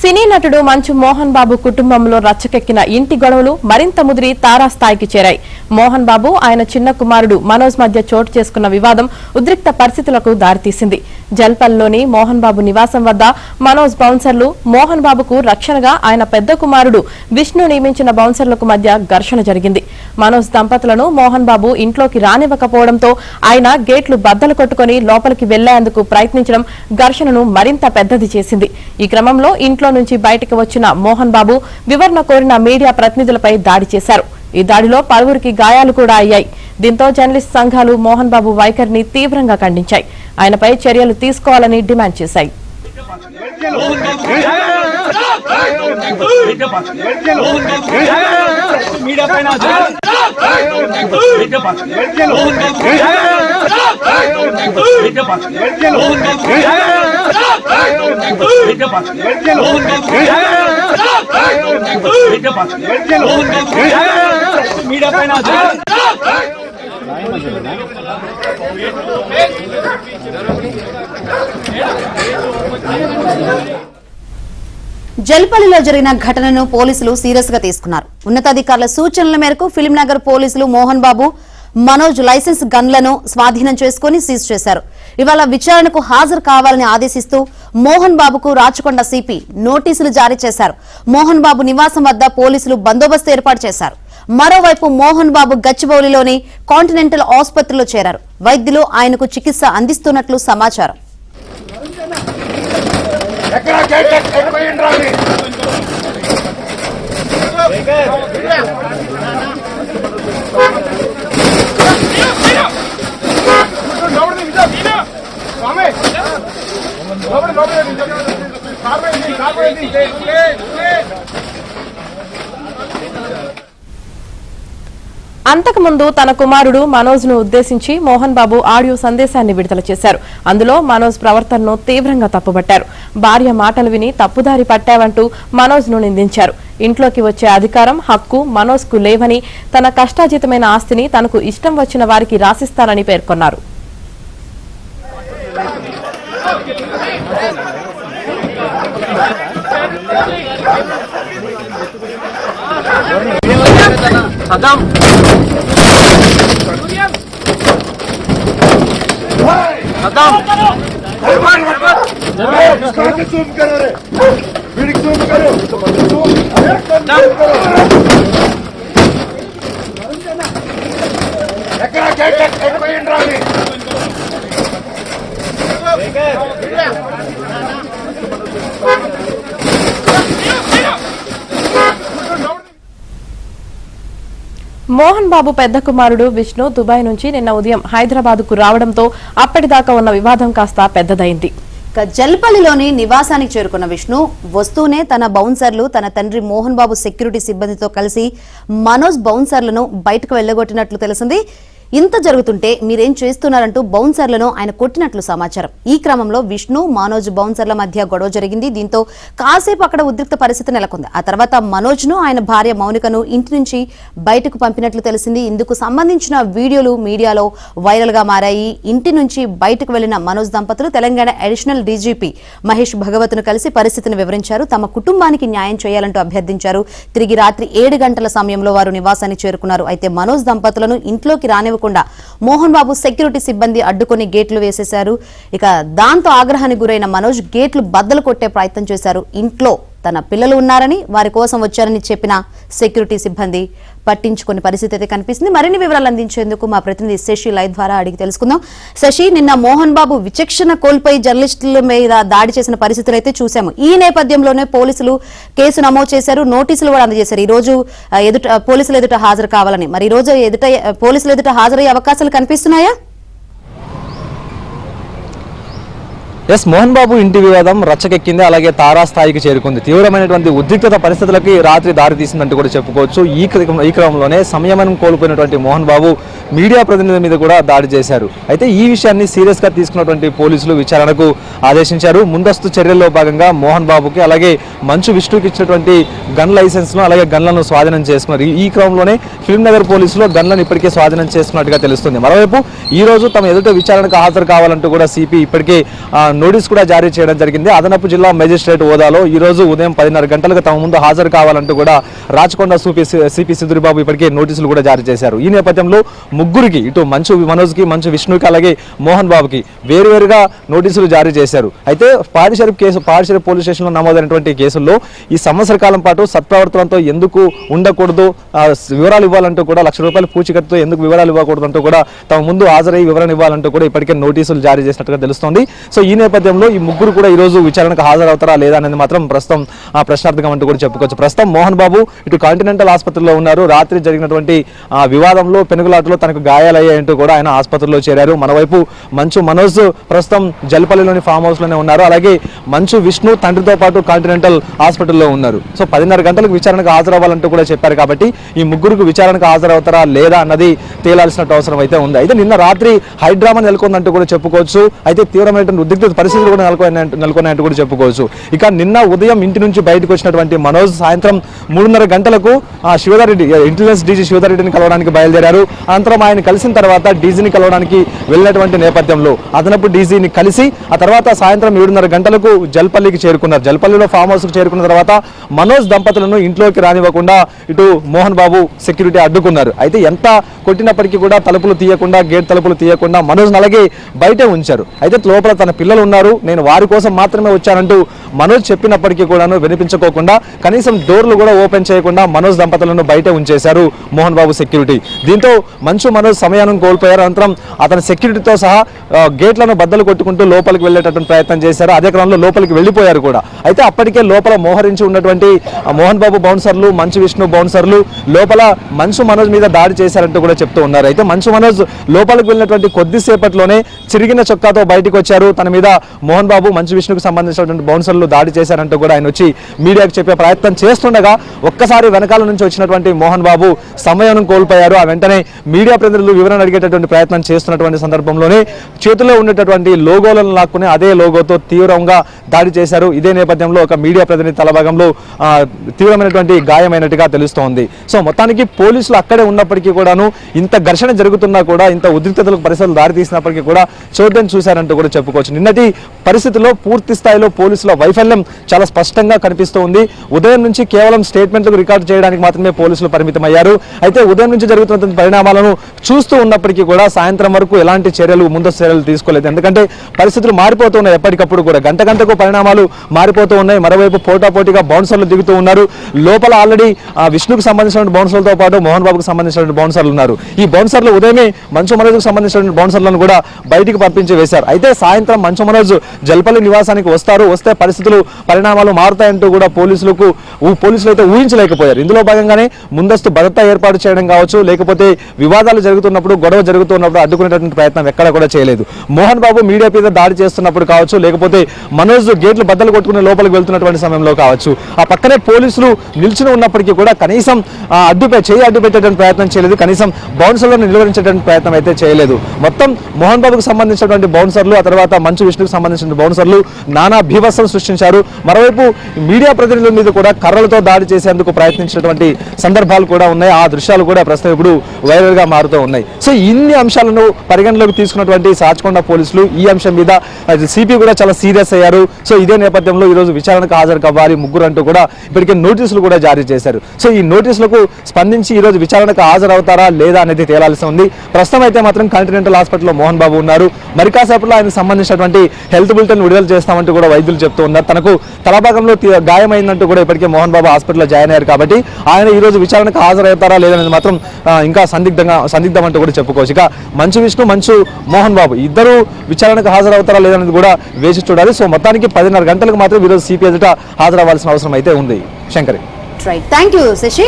సినీ నటుడు మంచు మోహన్ బాబు కుటుంబంలో రచ్చకెక్కిన ఇంటి గొడవలు మరింత ముదిరి తారాస్థాయికి చేరాయి. మోహన్ బాబు ఆయన చిన్న కుమారుడు మనోజ్ మధ్య చోటు చేసుకున్న వివాదం ఉద్రిక్త పరిస్థితులకు దారితీసింది. జల్పల్లోని మోహన్ బాబు నివాసం వద్ద మనోజ్ బౌన్సర్లు మోహన్ బాబుకు రక్షణగా ఆయన పెద్ద కుమారుడు విష్ణు నియమించిన బౌన్సర్లకు మధ్య ఘర్షణ జరిగింది. మనోజ్ దంపతులను మోహన్ బాబు ఇంట్లోకి రానివ్వకపోవడంతో ఆయన గేట్లు బద్దలు కొట్టుకుని లోపలికి వెళ్లేందుకు ప్రయత్నించడం ఘర్షణను మరింత పెద్దది చేసింది. ఈ క్రమంలో ఇంట్లో నుంచి బయటకు వచ్చిన మోహన్ బాబు వివరణ కోరిన మీడియా ప్రతినిధులపై దాడి చేశారు. ఈ దాడిలో పలువురికి గాయాలు కూడా అయ్యాయి. దీంతో జర్నలిస్ట్ సంఘాలు మోహన్ బాబు వైఖరిని తీవ్రంగా ఖండించాయి. ఆయనపై చర్యలు తీసుకోవాలని డిమాండ్ చేశాయి. జల్పల్లిలో జరిగిన ఘటనను పోలీసులు సీరియస్ గా తీసుకున్నారు. ఉన్నతాధికారుల సూచనల మేరకు ఫిలింనగర్ పోలీసులు మోహన్ బాబు మనోజ్ లైసెన్స్ గన్లను స్వాధీనం చేసుకుని సీజ్ చేశారు. ఇవాళ విచారణకు హాజరు కావాలని ఆదేశిస్తూ మోహన్ బాబుకు రాచకొండ సిపి నోటీసులు జారీ చేశారు. మోహన్ బాబు నివాసం వద్ద పోలీసులు బందోబస్తు ఏర్పాటు చేశారు. మరోవైపు మోహన్ బాబు గచ్చిబౌలిలోని కాంటినెంటల్ ఆసుపత్రిలో చేరారు. వైద్యులు ఆయనకు చికిత్స అందిస్తున్నట్లు సమాచారం. అంతకుముందు తన కుమారుడు మనోజ్ ను ఉద్దేశించి మోహన్ బాబు ఆడియో సందేశాన్ని విడుదల చేశారు. అందులో మనోజ్ ప్రవర్తనను తీవ్రంగా తప్పుబట్టారు. భార్య మాటలు విని తప్పుదారి పట్టావంటూ మనోజ్ ను నిందించారు. ఇంట్లోకి వచ్చే అధికారం, హక్కు మనోజ్ కు లేవని, తన కష్టార్జితమైన ఆస్తిని తనకు ఇష్టం వచ్చిన వారికి రాసిస్తానని పేర్కొన్నారు. మోహన్ బాబు పెద్ద కుమారుడు విష్ణు దుబాయ్ నుంచి నిన్న ఉదయం హైదరాబాద్ కు రావడంతో అప్పటిదాకా ఉన్న వివాదం కాస్త పెద్దదైంది. జల్పల్లిలోని నివాసానికి చేరుకున్న విష్ణు వస్తూనే తన బౌన్సర్లు తన తండ్రి మోహన్ బాబు సెక్యూరిటీ సిబ్బందితో కలిసి మనోజ్ బౌన్సర్లను బయటకు వెళ్లగొట్టినట్లు తెలిసింది. ఇంత జరుగుతుంటే మీరేం చేస్తున్నారంటూ బౌన్సర్లను ఆయన కొట్టినట్లు సమాచారం. ఈ క్రమంలో విష్ణు మనోజ్ బౌన్సర్ల మధ్య గొడవ జరిగింది. దీంతో కాసేపు అక్కడ ఉద్రిక్త పరిస్థితి నెలకొంది. ఆ తర్వాత మనోజ్ ను ఆయన భార్య మౌనికను ఇంటి నుంచి బయటకు పంపినట్లు తెలిసింది. ఇందుకు సంబంధించిన వీడియోలు మీడియాలో వైరల్ గా మారాయి. ఇంటి నుంచి బయటకు వెళ్లిన మనోజ్ దంపతులు తెలంగాణ అడిషనల్ డీజీపీ మహేష్ భగవత్ ను కలిసి పరిస్థితిని వివరించారు. తమ కుటుంబానికి న్యాయం చేయాలంటూ అభ్యర్థించారు. తిరిగి రాత్రి 7 గంటల సమయంలో వారు నివాసానికి చేరుకున్నారు. అయితే మనోజ్ దంపతులను ఇంట్లోకి రానివ్వకుండా మోహన్ బాబు సెక్యూరిటీ సిబ్బంది అడ్డుకొని గేట్లు వేసేశారు. ఇక దాంతో ఆగ్రహానికి గురైన మనోజ్ గేట్లు బద్దలు కొట్టే ప్రయత్నం చేశారు. ఇంట్లో తన పిల్లలు ఉన్నారని, వారి కోసం వచ్చారని చెప్పిన సెక్యూరిటీ సిబ్బంది పట్టించుకునే పరిస్థితి అయితే కనిపిస్తుంది. మరిన్ని వివరాలు అందించేందుకు మా ప్రతినిధి శశి లైవ్ ద్వారా అడిగి తెలుసుకుందాం. శశి, నిన్న మోహన్ బాబు విచక్షణ కోల్పోయి జర్నలిస్టుల మీద దాడి చేసిన పరిస్థితులు అయితే చూసాము. ఈ నేపథ్యంలోనే పోలీసులు కేసు నమోదు చేశారు, నోటీసులు కూడా అందజేశారు. ఈ రోజు పోలీసులు ఎదుట హాజరు కావాలని. మరి ఈ రోజు పోలీసులు ఎదుట హాజరయ్యే అవకాశాలు కనిపిస్తున్నాయా? ఎస్, మోహన్ బాబు ఇంటి వివాదం రచ్చకెక్కింది, అలాగే తారాస్థాయికి చేరుకుంది. తీవ్రమైనటువంటి ఉద్రిక్తత పరిస్థితులకి రాత్రి దారి తీసిందంటూ కూడా చెప్పుకోవచ్చు. ఈ క్రమంలోనే సంయమనం కోల్పోయినటువంటి మోహన్ బాబు మీడియా ప్రతినిధుల మీద కూడా దాడి చేశారు. అయితే ఈ విషయాన్ని సీరియస్ గా తీసుకున్నటువంటి పోలీసులు విచారణకు ఆదేశించారు. ముందస్తు చర్యల్లో భాగంగా మోహన్ బాబుకి అలాగే మంచు విష్ణుకి ఇచ్చినటువంటి గన్ లైసెన్స్ ను అలాగే గన్లను స్వాధీనం చేసుకున్నారు. ఈ క్రమంలోనే ఫిల్మ్నగర్ పోలీసులు గన్లను ఇప్పటికే స్వాధీనం చేసుకున్నట్టుగా తెలుస్తుంది. మరోవైపు ఈ రోజు తమ ఎదుట విచారణకు హాజరు కావాలంటూ కూడా సిపి ఇప్పటికే నోటీస్ కూడా జారీ చేయడం జరిగింది. అదనపు జిల్లా మేజిస్ట్రేట్ హోదాలో ఈ రోజు ఉదయం 10:30 గంటలకు తమ ముందు హాజరు కావాలంటూ కూడా రాచకొండ సిపి సిద్దురిబాబు ఇప్పటికే నోటీసులు కూడా జారీ చేశారు. ఈ నేపథ్యంలో ముగ్గురికి, ఇటు మంచు మనోజ్కి, మంచు విష్ణుకి, అలాగే మోహన్ బాబుకి వేరువేరుగా నోటీసులు జారీ చేశారు. అయితే పాడిషరీఫ్ పోలీస్ స్టేషన్లో నమోదైనటువంటి కేసుల్లో ఈ సంవత్సర కాలం పాటు సత్ప్రవర్తనతో ఎందుకు ఉండకూడదు, వివరాలు ఇవ్వాలంటూ కూడా ₹1,00,000 పూచికత్తుతో ఎందుకు వివరాలు ఇవ్వకూడదంటూ కూడా తమ ముందు హాజరై వివరణ ఇవ్వాలంటూ కూడా ఇప్పటికే నోటీసులు జారీ చేసినట్టుగా తెలుస్తోంది. సో ఈ నేపథ్యంలో ఈ ముగ్గురు కూడా ఈ రోజు విచారణకు హాజరవుతారా లేదా అనేది మాత్రం ప్రస్తుతం ప్రశ్నార్థకం అంటూ కూడా చెప్పుకోవచ్చు. ప్రస్తుతం మోహన్ బాబు ఇటు కాంటినెంటల్ ఆసుపత్రిలో ఉన్నారు. రాత్రి జరిగినటువంటి వివాదంలో, పెనుగులాటలో తనకు గాయాలయ్యాయంటూ కూడా ఆయన ఆసుపత్రిలో చేరారు. మరోవైపు మంచు మనోజ్ ప్రస్తుతం జల్పల్లిలోని ఫామ్ హౌస్ లోనే ఉన్నారు. అలాగే మంచు విష్ణు తండ్రితో పాటు కాంటినెంటల్ హాస్పిటల్లో ఉన్నారు. సో 10:30 గంటలకు విచారణకు హాజరవ్వాలంటూ కూడా చెప్పారు. కాబట్టి ఈ ముగ్గురికి విచారణకు హాజరవుతారా లేదా అన్నది తేలాల్సిన అవసరం అయితే ఉంది. అయితే నిన్న రాత్రి హైడ్రామా నెలకొందంటూ కూడా చెప్పుకోవచ్చు. అయితే తీవ్రమైనటువంటి ఉద్రిక్త పరిస్థితులు కూడా నెలకొన్నాయంటూ కూడా చెప్పుకోవచ్చు. ఇక నిన్న ఉదయం ఇంటి నుంచి బయటకు వచ్చినటువంటి మనోజ్ సాయంత్రం 3:30 గంటలకు శివధారెడ్డి, ఇంటెలిజెన్స్ డీజీ శివధారెడ్డిని కలవడానికి బయలుదేరారు. అనంతరం ఆయన కలిసిన తర్వాత డీజీని కలవడానికి వెళ్ళినటువంటి నేపథ్యంలో అదనపు డీజీని కలిసి ఆ తర్వాత సాయంత్రం 7:30 గంటలకు జల్పల్లికి చేరుకున్నారు. జల్పల్లిలో ఫామ్ హౌస్కి చేరుకున్న తర్వాత మనోజ్ దంపతులను ఇంట్లోకి రానివ్వకుండా ఇటు మోహన్ బాబు సెక్యూరిటీ అడ్డుకున్నారు. అయితే ఎంత కొట్టినప్పటికీ కూడా తలుపులు తీయకుండా, గేట్ తలుపులు తీయకుండా మనోజ్ అలాగే బయటే ఉంచారు. అయితే లోపల తన పిల్లలు ఉన్నారు, నేను వారి కోసం మాత్రమే వచ్చానంటూ మనోజ్ చెప్పినప్పటికీ కూడాను వినిపించుకోకుండా కనీసం డోర్లు కూడా ఓపెన్ చేయకుండా మనోజ్ దంపతులను బయటే ఉంచేశారు మోహన్ బాబు సెక్యూరిటీ. దీంతో మంచు మనోజ్ సమయాన్ని కోల్పోయారు. అనంతరం అతని సెక్యూరిటీతో సహా గేట్లను బద్దలు కొట్టుకుంటూ లోపలికి వెళ్ళేటటువంటి ప్రయత్నం చేశారు. అదే క్రమంలో లోపలికి వెళ్ళిపోయారు కూడా. అయితే అప్పటికే లోపల మోహరించి ఉన్నటువంటి మోహన్ బాబు బౌన్సర్లు, మంచు విష్ణు బౌన్సర్లు లోపల మంచు మనోజ్ మీద దాడి చేశారంటూ కూడా చెప్తూ ఉన్నారు. అయితే మంచు మనోజ్ లోపలికి వెళ్ళినటువంటి కొద్దిసేపట్లోనే చిరిగిన చొక్కాతో బయటకు వచ్చారు. తన మీద మోహన్ బాబు, మంచు విష్ణుకు సంబంధించినటువంటి బౌన్సర్లు దాడి చేశారంటూ కూడా ఆయన వచ్చి మీడియాకు చెప్పే ప్రయత్నం చేస్తుండగా ఒక్కసారి వెనకాల నుంచి వచ్చినటువంటి మోహన్ బాబు సమయం కోల్పోయారు. ఆ వెంటనే మీడియా ప్రతినిధులు వివరణ అడిగేటటువంటి ప్రయత్నం చేస్తున్నటువంటి సందర్భంలోనే చేతిలో ఉండేటటువంటి లోగోలను లాక్కుని అదే లోగోతో తీవ్రంగా దాడి చేశారు. ఇదే నేపథ్యంలో ఒక మీడియా ప్రతినిధి తలభాగంలో తీవ్రమైనటువంటి గాయమైనట్టుగా తెలుస్తోంది. సో మొత్తానికి పోలీసులు అక్కడే ఉన్నప్పటికీ కూడాను ఇంత ఘర్షణ జరుగుతున్నా కూడా, ఇంత ఉద్రిక్తతలకు పరిస్థితులు దారితీసినప్పటికీ కూడా చోద్యం చూశారంటూ కూడా చెప్పుకోవచ్చు. నిన్నటి పరిస్థితుల్లో పూర్తి స్థాయిలో పోలీసుల వైఫల్యం చాలా స్పష్టంగా కనిపిస్తూ ఉంది. ఉదయం నుంచి కేవలం స్టేట్మెంట్లకు రికార్డు చేయడానికి మాత్రమే పోలీసులు పరిమితమయ్యారు. అయితే ఉదయం నుంచి జరుగుతున్న పరిణామాలను చూస్తూ ఉన్నప్పటికీ కూడా సాయంత్రం వరకు ఎలాంటి ముందస్తు చర్యలు తీసుకోలేదు. ఎందుకంటే పరిస్థితులు మారిపోతూ ఉన్నాయి. ఎప్పటికప్పుడు కూడా గంటకు పరిణామాలు మారిపోతూ ఉన్నాయి. మరోవైపు పోటాపోటీగా బౌన్సర్లు దిగుతూ ఉన్నారు. లోపల ఆల్రెడీ విష్ణుకు సంబంధించిన బౌన్సర్లతో పాటు మోహన్ బాబుకు సంబంధించిన బౌన్సర్లు ఉన్నారు. ఈ బౌన్సర్లు ఉదయమే మంచు మనోజ్కు సంబంధించిన బౌన్సర్లను కూడా బయటికి పంపించి వేశారు. అయితే సాయంత్రం మంచు మనోజ్ జల్పల్లి నివాసానికి వస్తే పరిణామాలు మారుతాయంటూ కూడా పోలీసులు అయితే ఊహించలేకపోయారు. ఇందులో భాగంగానే ముందస్తు భద్రత ఏర్పాటు చేయడం కావచ్చు, లేకపోతే వివాదాలు జరుగుతున్నప్పుడు, గొడవ జరుగుతున్నప్పుడు అడ్డుకునేటువంటి ప్రయత్నం ఎక్కడ కూడా చేయలేదు. మోహన్ బాబు మీడియా మీద దాడి చేస్తున్నప్పుడు కావచ్చు, లేకపోతే మనోజ్ గేట్లు బద్దలు కొట్టుకుని లోపలికి వెళ్తున్నటువంటి సమయంలో కావచ్చు, ఆ పక్కనే పోలీసులు నిల్చుని ఉన్నప్పటికీ కూడా కనీసం అడ్డు పెట్టేటువంటి ప్రయత్నం చేయలేదు. కనీసం బౌన్సర్లను నిలువరించేటువంటి ప్రయత్నం అయితే చేయలేదు. మొత్తం మోహన్ బాబుకు సంబంధించినటువంటి బౌన్సర్లు, ఆ తర్వాత మంచు విష్ణుకు సంబంధించిన బౌన్సర్లు నానా భీభత్సం సృష్టించారు. మరోవైపు మీడియా ప్రతినిధుల మీద కూడా కర్రలతో దాడి చేసేందుకు ప్రయత్నించినటువంటి సందర్భాలు కూడా ఉన్నాయి. ఆ దృశ్యాలు కూడా ప్రస్తుతం ఇప్పుడు వైరల్ గా మారుతూ ఉన్నాయి. సో ఇన్ని అంశాలను పరిగణలోకి తీసుకున్నటువంటి రాచకొండ పోలీసులు ఈ అంశం మీద సిపి కూడా చాలా సీరియస్ అయ్యారు. సో ఇదే నేపథ్యంలో ఈ రోజు విచారణకు హాజరు కావాలి ముగ్గురు అంటూ కూడా ఇప్పటికే నోటీసులు కూడా జారీ చేశారు. సో ఈ నోటీసులకు స్పందించి ఈ రోజు విచారణకు హాజరవుతారా లేదా అనేది తేలాల్సి ఉంది. ప్రస్తుతం అయితే మాత్రం కాంటినెంటల్ హాస్పిటల్లో మోహన్ బాబు ఉన్నారు. మరి కాసేపట్లో ఆయనకు సంబంధించినటువంటి హెల్త్ బులెటిన్ విడుదల చేస్తామంటూ కూడా వైద్యులు చెప్తూ ఉన్నారు. తనకు తలభాగంలో గాయమైందంటూ కూడా ఇప్పటికే మోహన్ బాబు హాస్పిటల్లో జాయిన్ అయ్యారు. కాబట్టి ఆయన ఈ రోజు విచారణకు హాజరవుతారా లేదనేది మాత్రం ఇంకా సందిగ్ధం అంటూ కూడా చెప్పుకోవచ్చు. ఇక మంచు విష్ణు, మంచు మోహన్ బాబు ఇద్దరు విచారణకు హాజరవుతారా లేదనేది కూడా వేచి చూడాలి. సో మొత్తానికి 10:30 గంటలకు మాత్రం ఈరోజు సిపి ఎదుట హాజరవ్వాల్సిన అవసరం అయితే ఉంది. Shankari, thank you Shashi.